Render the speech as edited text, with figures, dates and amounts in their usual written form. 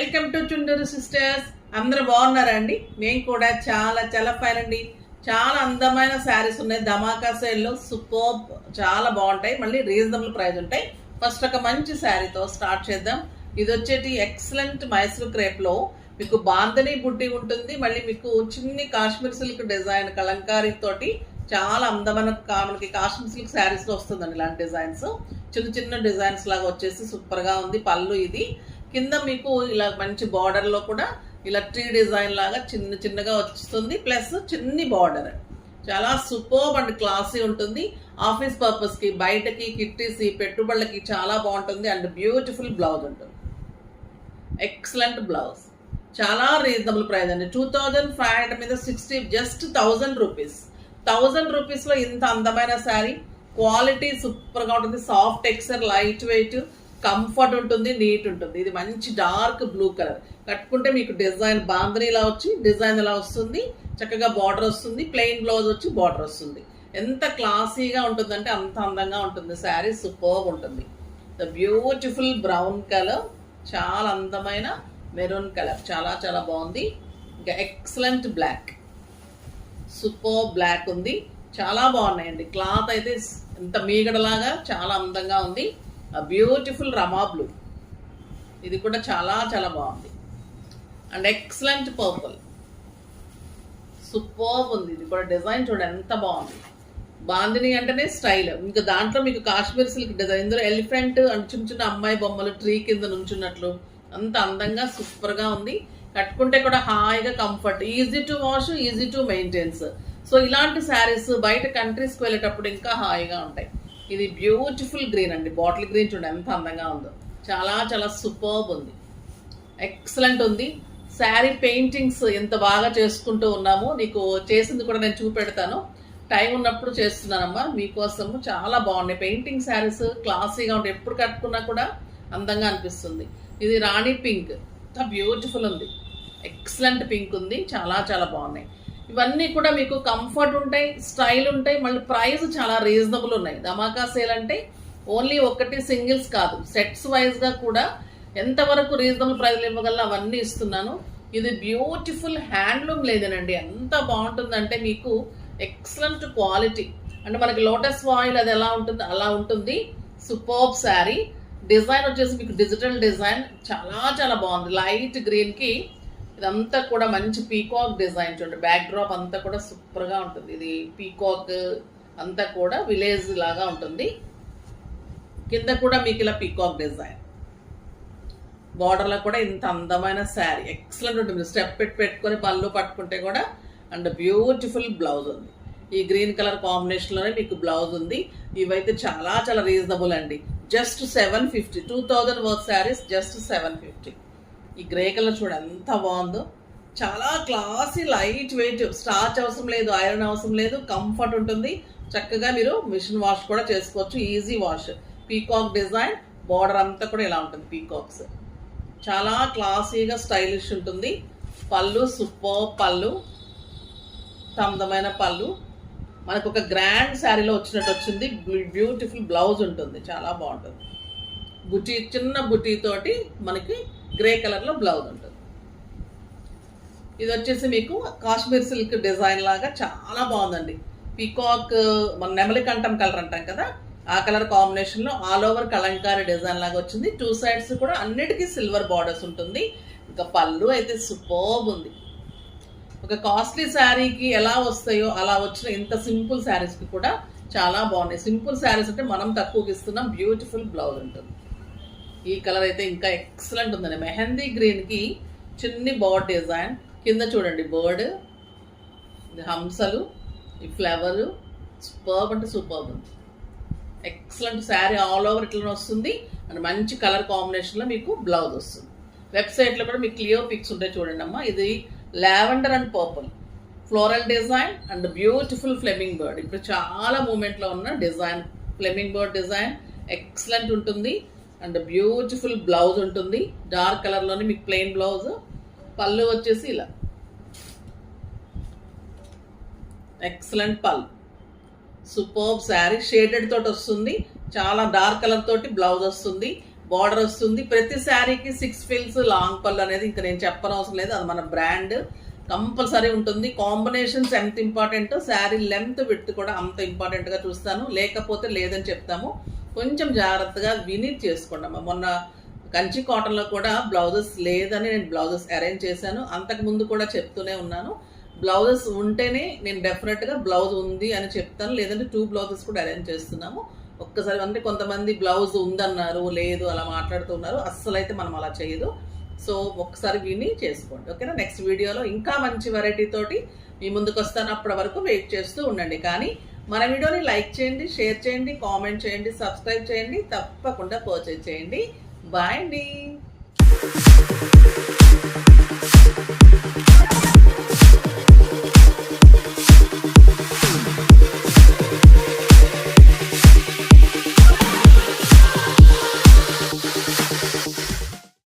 Welcome to Chunduru sisters. అందరూ బాగున్నారా అండి? మేము కూడా చాలా ఫైన్ అండి. చాలా అందమైన శారీస్ ఉన్నాయి. ధమాకా సేల్లో సూపర్, చాలా బాగుంటాయి. మళ్ళీ రీజనబుల్ ప్రైస్ ఉంటాయి. ఫస్ట్ ఒక మంచి శారీతో స్టార్ట్ చేద్దాం. ఇది వచ్చేటి ఎక్సలెంట్ మైసూర్ క్రేప్ లో మీకు బాంధనీ బుట్టి ఉంటుంది. మళ్ళీ మీకు చిన్ని కాశ్మీర్ సిల్క్ డిజైన్ కలంకారీ తోటి చాలా అందమైన మనకి కాశ్మీర్ సిల్క్ శారీస్ లో వస్తుందండి. ఇలాంటి డిజైన్స్ చిన్న డిజైన్స్ లాగా వచ్చేసి సూపర్ గా ఉంది. పళ్ళు ఇది కింద మీకు ఇలా మంచి బార్డర్ లో కూడా ఇలా ట్రీ డిజైన్ లాగా చిన్నగా వస్తుంది. ప్లస్ చిన్ని బార్డర్ చాలా సూపర్ అండ్ క్లాసీ ఉంటుంది. ఆఫీస్ పర్పస్ కి, బయటకి, కిట్టీస్, పెట్టుబడులకి చాలా బాగుంటుంది. అండ్ బ్యూటిఫుల్ బ్లౌజ్ ఉంటుంది. ఎక్సలెంట్ బ్లౌజ్, చాలా రీజనబుల్ ప్రైస్ అండి. 2500 మీద 60, జస్ట్ 1000 రూపీస్. 1000 రూపీస్ లో ఇంత అందమైన శారీ. క్వాలిటీ సూపర్ గా ఉంటుంది. Soft texture, light weight, comfort ఉంటుంది, నీట్ ఉంటుంది. ఇది మంచి డార్క్ బ్లూ కలర్ కట్టుకుంటే మీకు డిజైన్ బాంధనీ ఇలా వచ్చి డిజైన్ ఇలా వస్తుంది. చక్కగా బార్డర్ వస్తుంది. ప్లెయిన్ బ్లౌజ్ వచ్చి బార్డర్ వస్తుంది. ఎంత క్లాసీగా ఉంటుందంటే అంత అందంగా ఉంటుంది. శారీ సూపర్ ఉంటుంది. ద బ్యూటిఫుల్ బ్రౌన్ కలర్, చాలా అందమైన మెరూన్ కలర్, చాలా బాగుంది. ఇంకా ఎక్సలెంట్ బ్లాక్, సూపర్ బ్లాక్ ఉంది. చాలా బాగున్నాయండి. క్లాత్ అయితే ఎంత మీగడలాగా చాలా అందంగా ఉంది. బ్యూటిఫుల్ రమా బ్లూ, ఇది కూడా చాలా బాగుంది. అండ్ ఎక్సలెంట్ పర్పుల్, సూపర్ ఉంది. ఇది కూడా డిజైన్ చూడండి ఎంత బాగుంది. బాందిని అంటేనే స్టైల్. ఇంకా దాంట్లో మీకు కాశ్మీర్ సిల్క్ డిజైన్, ఇందులో ఎలిఫెంట్ అండ్ చిన్న అమ్మాయి బొమ్మలు ట్రీ కింద నుంచున్నట్లు అంత అందంగా సూపర్గా ఉంది. కట్టుకుంటే కూడా హాయిగా comfort, easy to wash, easy to maintains. So ఇలాంటి శారీస్ బయట కంట్రీస్కి వెళ్ళేటప్పుడు ఇంకా హాయిగా ఉంటాయి. ఇది బ్యూటిఫుల్ గ్రీన్ అండి. బాటిల్ గ్రీన్ చూడండి ఎంత అందంగా ఉందో. చాలా సూపర్బ్ ఉంది. ఎక్సలెంట్ ఉంది. శారీ పెయింటింగ్స్ ఎంత బాగా చేసుకుంటూ ఉన్నాము. నీకు చేసింది కూడా నేను చూపెడతాను. టైం ఉన్నప్పుడు చేస్తున్నానమ్మా మీకోసము. చాలా బాగున్నాయి పెయింటింగ్ శారీస్. క్లాసీగా ఉంటాయి. ఎప్పుడు కట్టుకున్నా కూడా అందంగా అనిపిస్తుంది. ఇది రాణి పింక్, ఎంత బ్యూటిఫుల్ ఉంది. ఎక్సలెంట్ పింక్ ఉంది. చాలా బాగున్నాయి. ఇవన్నీ కూడా మీకు కంఫర్ట్ ఉంటాయి, స్టైల్ ఉంటాయి. మళ్ళీ ప్రైస్ చాలా రీజనబుల్ ఉన్నాయి. ధమాకా సేల్ అంటే ఓన్లీ ఒకటి సింగిల్స్ కాదు, సెట్స్ వైజ్గా కూడా ఎంతవరకు రీజనబుల్ ప్రైస్లు ఇవ్వగల అవన్నీ ఇస్తున్నాను. ఇది బ్యూటిఫుల్ హ్యాండ్లూమ్ లేదనండి. ఎంత బాగుంటుందంటే మీకు ఎక్సలెంట్ క్వాలిటీ. అంటే మనకి లోటస్ ఆయిల్ అది ఎలా ఉంటుంది అలా ఉంటుంది. సూపర్బ్ శారీ. డిజైన్ వచ్చేసి మీకు డిజిటల్ డిజైన్ చాలా బాగుంది. లైట్ గ్రీన్కి ఇదంతా కూడా మంచి పీకాక్ డిజైన్ చూడండి. బ్యాక్ డ్రాప్ అంతా కూడా సూపర్గా ఉంటుంది. ఇది పీకాక్ అంతా కూడా విలేజ్ లాగా ఉంటుంది. కింద కూడా మీకు ఇలా పీకాక్ డిజైన్, బార్డర్లో కూడా ఇంత అందమైన శారీ ఎక్సలెంట్ ఉంటుంది. స్టెప్ పెట్టుకొని పళ్ళు పట్టుకుంటే కూడా. అండ్ బ్యూటిఫుల్ బ్లౌజ్ ఉంది. ఈ గ్రీన్ కలర్ కాంబినేషన్లోనే మీకు బ్లౌజ్ ఉంది. ఇవైతే చాలా రీజనబుల్ అండి. జస్ట్ 750. 2000 worth saris just 750. ఈ గ్రే కలర్ చూడ ఎంత బాగుందో. చాలా క్లాసీ, లైట్ వెయిట్, స్టార్చ్ అవసరం లేదు, ఐరన్ అవసరం లేదు, కంఫర్ట్ ఉంటుంది. చక్కగా మీరు మిషన్ వాష్ కూడా చేసుకోవచ్చు. Easy wash. Peacock design, border అంతా కూడా ఇలా ఉంటుంది. పీకాక్స్ చాలా క్లాసీగా స్టైలిష్ ఉంటుంది. పళ్ళు సూపర్ పళ్ళు, అందమైన పళ్ళు. మనకు ఒక గ్రాండ్ శారీలో వచ్చినట్టు వచ్చింది. బ్యూటిఫుల్ బ్లౌజ్ ఉంటుంది. చాలా బాగుంటుంది. బుటీ, చిన్న బుటీ తోటి మనకి గ్రే కలర్లో బ్లౌజ్ ఉంటుంది. ఇది వచ్చేసి మీకు కాశ్మీర్ సిల్క్ డిజైన్ లాగా చాలా బాగుందండి. పీకాక్, మన నెమలి కంఠం కలర్ అంటాం కదా, ఆ కలర్ కాంబినేషన్లో ఆల్ ఓవర్ కలంకారీ డిజైన్ లాగా వచ్చింది. 2 సైడ్స్ కూడా అన్నిటికీ సిల్వర్ బార్డర్స్ ఉంటుంది. ఇంకా పళ్ళు అయితే సూపర్బ్ ఉంది. ఒక కాస్ట్లీ శారీకి ఎలా వస్తాయో అలా వచ్చిన ఇంత సింపుల్ శారీస్కి కూడా చాలా బాగున్నాయి. సింపుల్ శారీస్ అంటే మనం తక్కువకి ఇస్తున్నాం. బ్యూటిఫుల్ బ్లౌజ్ ఉంటుంది. ఈ కలర్ అయితే ఇంకా ఎక్సలెంట్ ఉందండి. మెహందీ గ్రీన్కి చిన్ని బర్డ్ డిజైన్, కింద చూడండి బర్డ్, హంసలు, ఈ ఫ్లవరు, సూపర్బ్ అంటే సూపర్బ్ ఉంది. ఎక్సలెంట్ శారీ ఆల్ ఓవర్ ఇట్లా వస్తుంది. అండ్ మంచి కలర్ కాంబినేషన్లో మీకు బ్లౌజ్ వస్తుంది. వెబ్సైట్లో కూడా మీకు క్లియర్ పిక్స్ ఉంటాయి చూడండి అమ్మా. ఇది lavender and purple floral design and beautiful Fleming bird. ఇప్పుడు చాలా మూమెంట్లో ఉన్న design Fleming bird design excellent ఉంటుంది. అండ్ బ్యూటిఫుల్ బ్లౌజ్ ఉంటుంది. డార్క్ కలర్లోనే మీకు ప్లెయిన్ బ్లౌజ్. పళ్ళు వచ్చేసి ఇలా ఎక్సలెంట్ పళ్ళు, సూపర్బ్ శారీ. షేడెడ్ తోటి వస్తుంది. చాలా డార్క్ కలర్ తోటి బ్లౌజ్ వస్తుంది. బార్డర్ వస్తుంది. ప్రతి శారీకి 6 ఫిల్స్ లాంగ్ పళ్ళు అనేది ఇంకా నేను చెప్పనవసరం లేదు, అది మన బ్రాండ్ కంపల్సరీ ఉంటుంది. కాంబినేషన్స్ ఎంత ఇంపార్టెంట్, శారీ లెంత్ విడ్త్ కూడా అంత ఇంపార్టెంట్గా చూస్తాను, లేకపోతే లేదని చెప్తాము. కొంచెం జాగ్రత్తగా విని చేసుకోండి అమ్మ. మొన్న కంచి కాటన్లో కూడా బ్లౌజెస్ లేదని నేను బ్లౌజెస్ అరేంజ్ చేశాను, అంతకుముందు కూడా చెప్తూనే ఉన్నాను. బ్లౌజెస్ ఉంటేనే నేను డెఫినెట్గా బ్లౌజ్ ఉంది అని చెప్తాను, లేదంటే 2 బ్లౌజెస్ కూడా అరేంజ్ చేస్తున్నాము. ఒక్కసారి అంటే కొంతమంది బ్లౌజ్ ఉందన్నారు, లేదు అలా మాట్లాడుతున్నారు, అస్సలు అయితే మనం అలా చేయదు. సో ఒక్కసారి విని చేసుకోండి, ఓకేనా. నెక్స్ట్ వీడియోలో ఇంకా మంచి వెరైటీ తోటి మీ ముందుకు వస్తాను, అప్పటి వరకు వెయిట్ చేస్తూ ఉండండి. కానీ మన వీడియోని లైక్ చేయండి, షేర్ చేయండి, కామెంట్ చేయండి, సబ్స్క్రైబ్ చేయండి, తప్పకుండా పర్చేజ్ చేయండి. బాయ్ అండి.